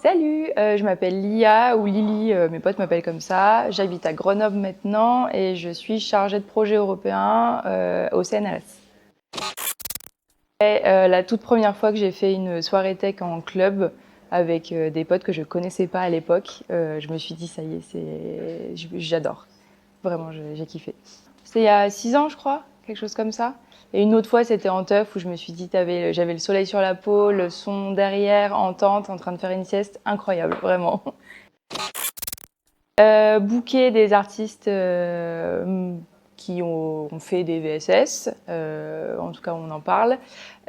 Salut, je m'appelle Lia ou Lily, mes potes m'appellent comme ça. J'habite à Grenoble maintenant et je suis chargée de projet européen au CNRS. La toute première fois que j'ai fait une soirée tech en club avec des potes que je connaissais pas à l'époque, je me suis dit ça y est, j'adore. Vraiment, j'ai kiffé. C'était il y a 6 ans, je crois, quelque chose comme ça. Et une autre fois, c'était en teuf où je me suis dit, j'avais le soleil sur la peau, le son derrière, en tente, en train de faire une sieste, incroyable, vraiment. Booker des artistes qui ont fait des VSS, en tout cas on en parle,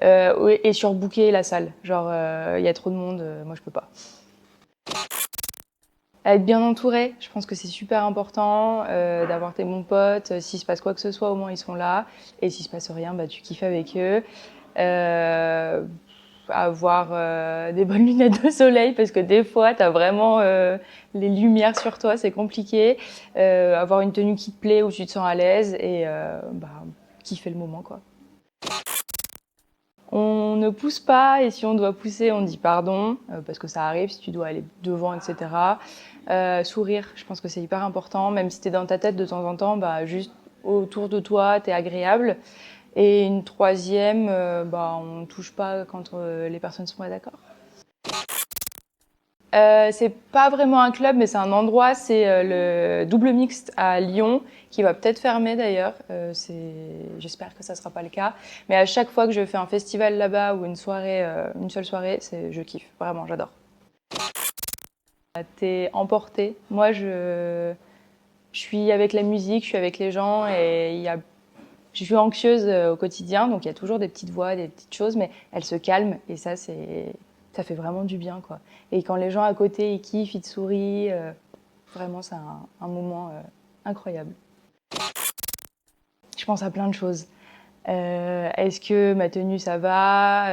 et surbooker la salle. Genre, il y a trop de monde, moi je peux pas. Être bien entouré, je pense que c'est super important d'avoir tes bons potes. S'il se passe quoi que ce soit, au moins ils sont là. Et s'il se passe rien, bah, tu kiffes avec eux. Euh, Avoir des bonnes lunettes de soleil parce que des fois, tu as vraiment les lumières sur toi, c'est compliqué. Avoir une tenue qui te plaît où tu te sens à l'aise et bah, kiffer le moment, quoi. On ne pousse pas et si on doit pousser, on dit pardon parce que ça arrive si tu dois aller devant, etc. Sourire, je pense que c'est hyper important, même si tu es dans ta tête de temps en temps, bah, juste autour de toi, tu es agréable. Et une troisième, bah, on ne touche pas quand les personnes sont pas d'accord. C'est pas vraiment un club, mais c'est un endroit. C'est le double mixte à Lyon, qui va peut-être fermer d'ailleurs. J'espère que ça sera pas le cas. Mais à chaque fois que je fais un festival là-bas ou une soirée, une seule soirée, je kiffe. Vraiment, j'adore. T'es emporté. Moi, je suis avec la musique, je suis avec les gens et je suis anxieuse au quotidien, donc il y a toujours des petites voix, des petites choses, mais elles se calment et ça fait vraiment du bien, quoi. Et quand les gens à côté ils kiffent, ils te sourient, vraiment c'est un moment incroyable. Je pense à plein de choses. Est-ce que ma tenue ça va?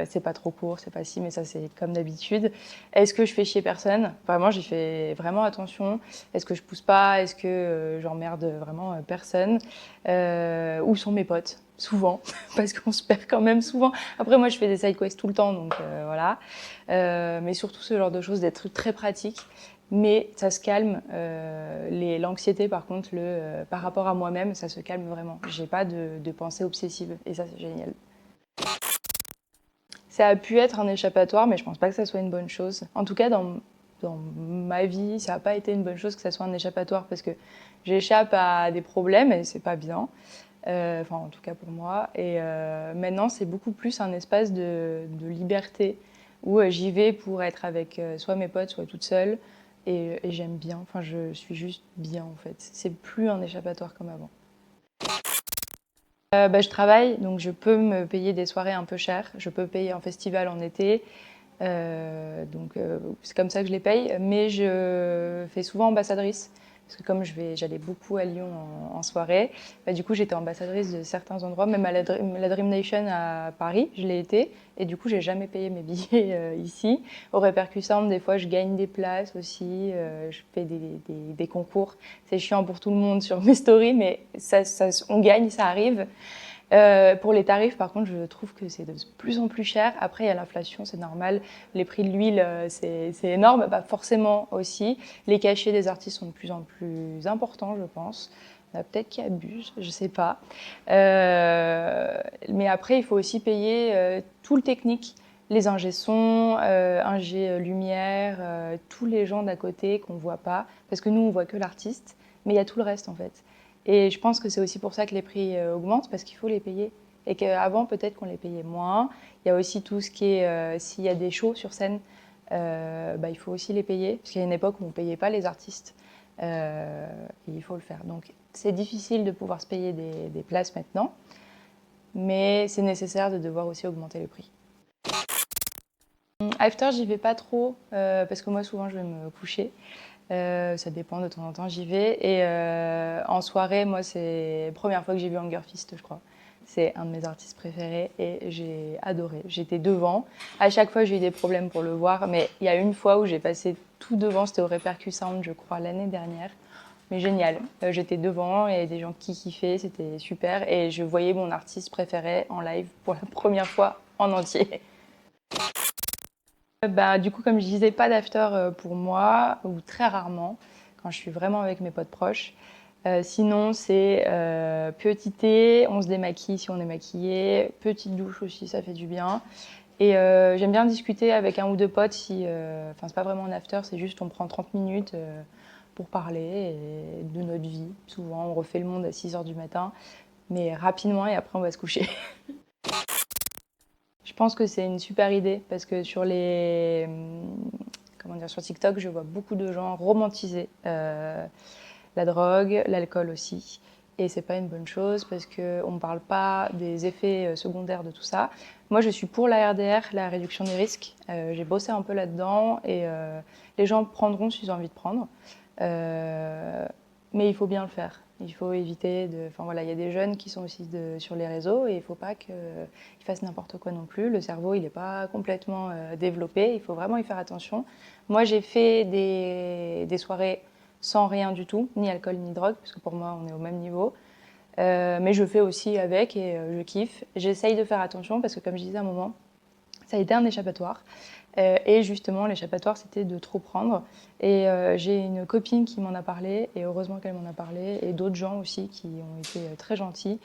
C'est pas trop court, c'est pas si, mais ça c'est comme d'habitude. Est-ce que je fais chier personne? Vraiment, j'y fais vraiment attention. Est-ce que je pousse pas? Est-ce que j'emmerde vraiment personne? Où sont mes potes? Souvent, parce qu'on se perd quand même souvent. Après, moi, je fais des side quests tout le temps, donc voilà. Mais surtout ce genre de choses, d'être très pratique. Mais ça se calme. L'anxiété, par contre, par rapport à moi-même, ça se calme vraiment. J'ai pas de pensée obsessive et ça, c'est génial. Ça a pu être un échappatoire, mais je pense pas que ça soit une bonne chose. En tout cas, dans ma vie, ça n'a pas été une bonne chose que ça soit un échappatoire parce que j'échappe à des problèmes et c'est pas bien. Enfin, en tout cas pour moi. Et maintenant, c'est beaucoup plus un espace de liberté où j'y vais pour être avec soit mes potes, soit toute seule. Et j'aime bien. Enfin, je suis juste bien en fait. C'est plus un échappatoire comme avant. Bah, je travaille, donc je peux me payer des soirées un peu chères. Je peux payer un festival en été. C'est comme ça que je les paye. Mais je fais souvent ambassadrice. Parce que comme j'allais beaucoup à Lyon en soirée, bah, du coup j'étais ambassadrice de certains endroits, même à la Dream Nation à Paris, je l'ai été. Et du coup j'ai jamais payé mes billets ici. Au Répercussante, des fois je gagne des places aussi, je fais des concours. C'est chiant pour tout le monde sur mes stories, mais on gagne, ça arrive. Pour les tarifs, par contre, je trouve que c'est de plus en plus cher. Après, il y a l'inflation, c'est normal. Les prix de l'huile, c'est énorme. Bah, forcément aussi, les cachets des artistes sont de plus en plus importants, je pense. Il y en a peut-être qui abusent, je sais pas. Mais après, il faut aussi payer tout le technique, les ingé son, ingé lumière, tous les gens d'à côté qu'on voit pas, parce que nous, on voit que l'artiste, mais il y a tout le reste en fait. Et je pense que c'est aussi pour ça que les prix augmentent, parce qu'il faut les payer. Et qu'avant, peut-être qu'on les payait moins. Il y a aussi tout ce qui est, s'il y a des shows sur scène, bah, il faut aussi les payer. Parce qu'il y a une époque où on ne payait pas les artistes. Et il faut le faire. Donc c'est difficile de pouvoir se payer des places maintenant. Mais c'est nécessaire de devoir aussi augmenter le prix. After, j'y vais pas trop, parce que moi, souvent, je vais me coucher. Ça dépend, de temps en temps, j'y vais. Et en soirée, moi, c'est la première fois que j'ai vu Hunger Fist, je crois. C'est un de mes artistes préférés et j'ai adoré. J'étais devant. À chaque fois, j'ai eu des problèmes pour le voir, mais il y a une fois où j'ai passé tout devant, c'était au Répercussante, je crois, l'année dernière. Mais génial. J'étais devant et des gens qui kiffaient, c'était super. Et je voyais mon artiste préféré en live pour la première fois en entier. Du coup, comme je disais, pas d'after pour moi, ou très rarement, quand je suis vraiment avec mes potes proches. Sinon, c'est petit thé, on se démaquille si on est maquillé, petite douche aussi, ça fait du bien. Et j'aime bien discuter avec un ou deux potes si, enfin, c'est pas vraiment un after, c'est juste on prend 30 minutes pour parler de notre vie. Souvent, on refait le monde à 6 heures du matin, mais rapidement et après on va se coucher. Je pense que c'est une super idée parce que sur comment dire, sur TikTok, je vois beaucoup de gens romantiser la drogue, l'alcool aussi. Et c'est pas une bonne chose parce qu'on ne parle pas des effets secondaires de tout ça. Moi, je suis pour la RDR, la réduction des risques. J'ai bossé un peu là-dedans et les gens prendront s'ils ont envie de prendre. Mais il faut bien le faire. Il faut éviter de. Enfin voilà, il y a des jeunes qui sont aussi sur les réseaux et il ne faut pas qu'ils fassent n'importe quoi non plus. Le cerveau, il n'est pas complètement développé. Il faut vraiment y faire attention. Moi, j'ai fait des soirées sans rien du tout, ni alcool ni drogue, parce que pour moi, on est au même niveau. Mais je fais aussi avec et je kiffe. J'essaye de faire attention parce que, comme je disais à un moment, ça a été un échappatoire. Et justement, l'échappatoire, c'était de trop prendre. Et j'ai une copine qui m'en a parlé, et heureusement qu'elle m'en a parlé, et d'autres gens aussi qui ont été très gentils.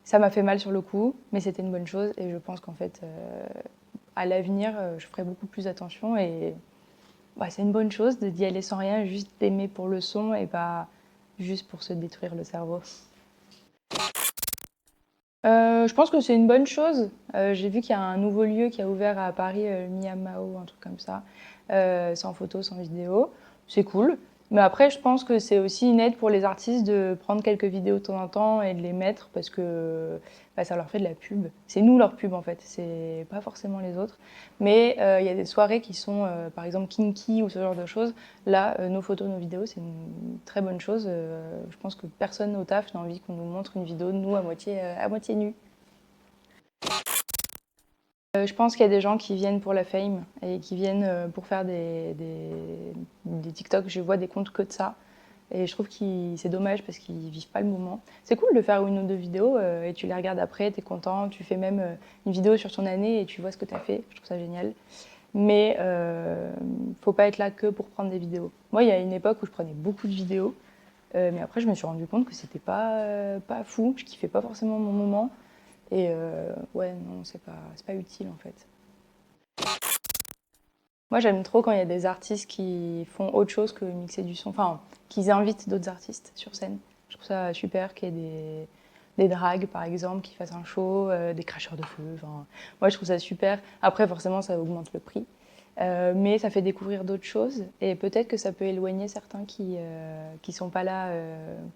Ça m'a fait mal sur le coup, mais c'était une bonne chose. Et je pense qu'en fait, à l'avenir, je ferai beaucoup plus attention. Et c'est une bonne chose d'y aller sans rien, juste d'aimer pour le son et pas juste pour se détruire le cerveau. Je pense que c'est une bonne chose. J'ai vu qu'il y a un nouveau lieu qui a ouvert à Paris, Miyamao, un truc comme ça, sans photo, sans vidéo. C'est cool. Mais après, je pense que c'est aussi une aide pour les artistes de prendre quelques vidéos de temps en temps et de les mettre parce que ça leur fait de la pub. C'est nous leur pub en fait, c'est pas forcément les autres. Mais il y a des soirées qui sont, par exemple, kinky ou ce genre de choses. Là, nos photos, nos vidéos, c'est une très bonne chose. Je pense que personne au taf n'a envie qu'on nous montre une vidéo de nous à moitié nus. Je pense qu'il y a des gens qui viennent pour la fame et qui viennent pour faire des TikTok. Je vois des comptes que de ça. Et je trouve que c'est dommage parce qu'ils vivent pas le moment. C'est cool de faire une ou deux vidéos et tu les regardes après, tu es content. Tu fais même une vidéo sur ton année et tu vois ce que tu as fait. Je trouve ça génial. Mais faut pas être là que pour prendre des vidéos. Moi, il y a une époque où je prenais beaucoup de vidéos. Mais après, je me suis rendu compte que c'était pas fou. Je kiffais pas forcément mon moment. Et ouais, non, c'est pas utile en fait. Moi, j'aime trop quand il y a des artistes qui font autre chose que mixer du son, enfin, qu'ils invitent d'autres artistes sur scène. Je trouve ça super qu'il y ait des dragues, par exemple, qui fassent un show, des cracheurs de feu. Enfin, moi, je trouve ça super. Après, forcément, ça augmente le prix. Mais ça fait découvrir d'autres choses et peut-être que ça peut éloigner certains qui sont pas là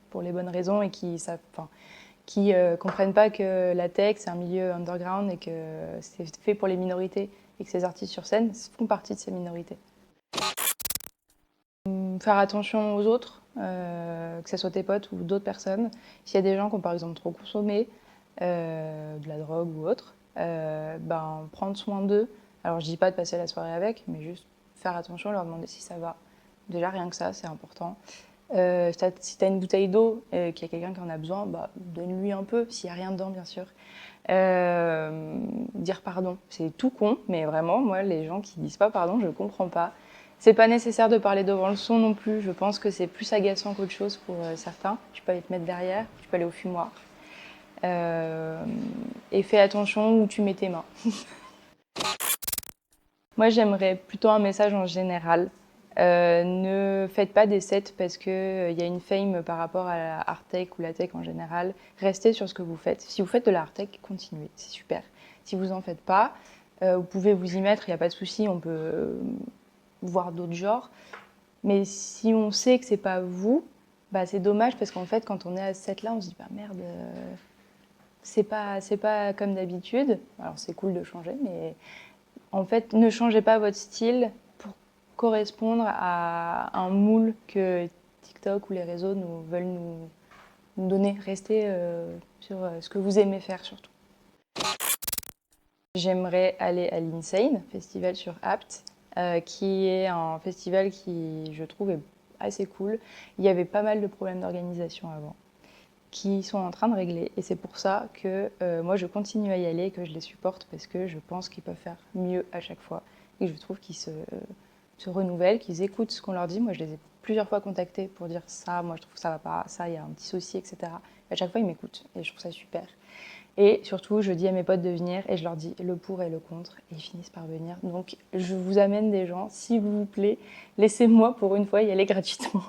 pour les bonnes raisons et qui comprennent pas que la tech c'est un milieu underground et que c'est fait pour les minorités et que ces artistes sur scène font partie de ces minorités. Faire attention aux autres, que ce soit tes potes ou d'autres personnes. S'il y a des gens qui ont par exemple trop consommé de la drogue ou autre, prendre soin d'eux. Alors je dis pas de passer la soirée avec, mais juste faire attention, leur demander si ça va. Déjà rien que ça, c'est important. Si tu as une bouteille d'eau et qu'il y a quelqu'un qui en a besoin, donne-lui un peu, s'il n'y a rien dedans, bien sûr. Dire pardon, c'est tout con, mais vraiment, moi, les gens qui disent pas pardon, je comprends pas. C'est pas nécessaire de parler devant le son non plus. Je pense que c'est plus agaçant qu'autre chose pour certains. Tu peux aller te mettre derrière, tu peux aller au fumoir. Et fais attention où tu mets tes mains. Moi, j'aimerais plutôt un message en général. Ne faites pas des sets parce qu'il y a une fame par rapport à la art tech ou la tech en général. Restez sur ce que vous faites. Si vous faites de la art tech, continuez, c'est super. Si vous n'en faites pas, vous pouvez vous y mettre, il n'y a pas de souci, on peut voir d'autres genres. Mais si on sait que c'est pas vous, c'est dommage parce qu'en fait, quand on est à ce set-là, on se dit merde, c'est pas comme d'habitude. Alors c'est cool de changer, mais en fait, ne changez pas votre style pour correspondre à un moule que TikTok ou les réseaux veulent nous donner. Restez sur ce que vous aimez faire surtout. J'aimerais aller à l'Insane, festival sur Apt, qui est un festival qui, je trouve, est assez cool. Il y avait pas mal de problèmes d'organisation avant. qui sont en train de régler. Et c'est pour ça que moi, je continue à y aller, que je les supporte, parce que je pense qu'ils peuvent faire mieux à chaque fois. Et je trouve qu'ils se renouvellent, qu'ils écoutent ce qu'on leur dit. Moi, je les ai plusieurs fois contactés pour dire ça, moi, je trouve que ça va pas, ça, il y a un petit souci, etc. Et à chaque fois, ils m'écoutent. Et je trouve ça super. Et surtout, je dis à mes potes de venir et je leur dis le pour et le contre et ils finissent par venir. Donc, je vous amène des gens, s'il vous plaît, laissez-moi pour une fois y aller gratuitement.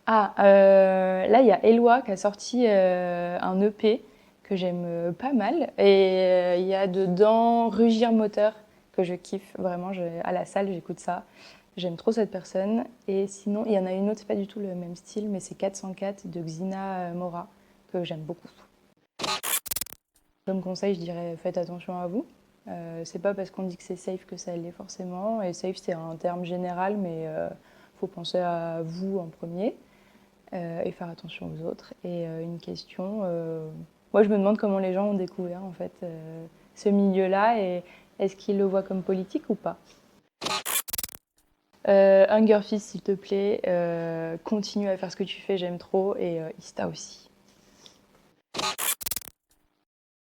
Là, il y a Eloi qui a sorti un EP que j'aime pas mal. Et il y a dedans Rugir Moteur que je kiffe vraiment. À la salle, j'écoute ça. J'aime trop cette personne. Et sinon, il y en a une autre, c'est pas du tout le même style, mais c'est 404 de Xina Mora que j'aime beaucoup. Comme conseil, je dirais faites attention à vous. C'est pas parce qu'on dit que c'est safe que ça l'est forcément. Et safe, c'est un terme général, mais faut penser à vous en premier et faire attention aux autres. Et une question, moi je me demande comment les gens ont découvert en fait ce milieu-là et est-ce qu'ils le voient comme politique ou pas. Hunger Fist, s'il te plaît, continue à faire ce que tu fais, j'aime trop, et Ista aussi.